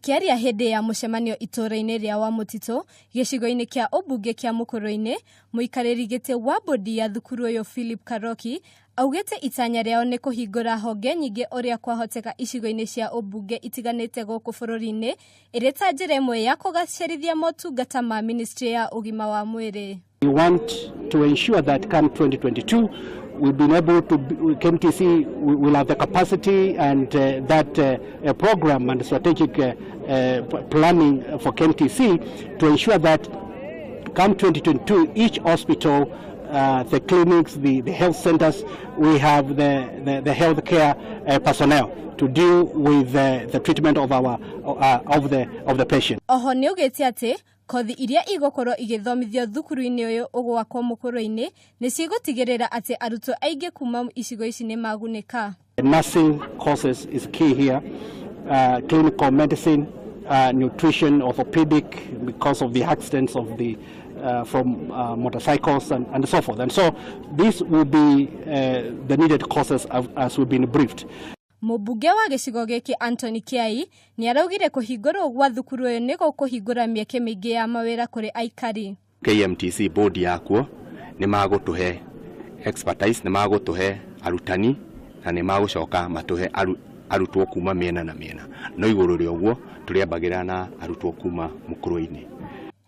Akiaria hende ya mucemanio itora-inĩ rĩa wa Mutito gĩcigo-inĩ kĩa ũmbunge kĩa Mukurwe-inĩ, mũikarĩri gĩtĩ wa bodi ya thukuru ũyũ Philip Karoki augĩte itanya rĩao nĩ kũhingũra honge nyingĩ ũrĩa kwahoteka icigo-inĩ cia ũmbunge itiganĩte gũkũ bũrũri-inĩ ĩrĩ ta njĩra ĩmwe ya kũgacĩrithia motungata ma ministry ya ũgima wa mwĩrĩ. We want to ensure that come 2022 we've been able to, KMTC will have the capacity and that program and strategic planning for KMTC to ensure that come 2022 each hospital, the clinics, the health centers, we have the healthcare personnel to deal with the treatment of our of the patient. Oho nĩ ugĩte atĩ kothi iria igũkorwo igĩthomithio thukuru-inĩ ũyũ ũgwakwo Mukurwe-inĩ nĩ cigũtigĩrĩra atĩ arutwo aingĩ kuma icigo ici nĩ magunĩka. Nursing courses is key here, clinical medicine, nutrition, orthopedic, because of the accidents of the from motorcycles and so forth. And so this will be the needed courses as we've been briefed. Mũmbunge wa gĩcigo gĩkĩ Anthony Kiai nĩ araugire kũhingũrwo gwa thukuru ũyũ nĩ gũkũhingũra mĩeke mĩingĩ ya mawĩra kũrĩ aikari. KMTC board yakuo nĩ magũtũhe expertise, nĩ magũtũhe arutani na nĩ magũcoka matũhe arutwo kuma mĩena na mĩena. No igũrũ rĩa ũguo tũrĩambagĩra na arutwo kuma Mukurwe-inĩ.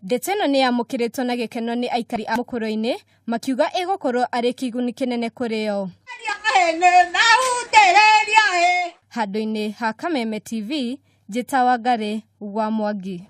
Ndeto ĩno nĩ yamũkĩrĩtwo na gĩkeno nĩ aikari a Mukurwe-inĩ makiuga ĩgũkorwo arĩ kĩguni kĩnene kũrĩ o. Handũ-inĩ ha KMTC, njĩtawa Ngari wa Mwangi.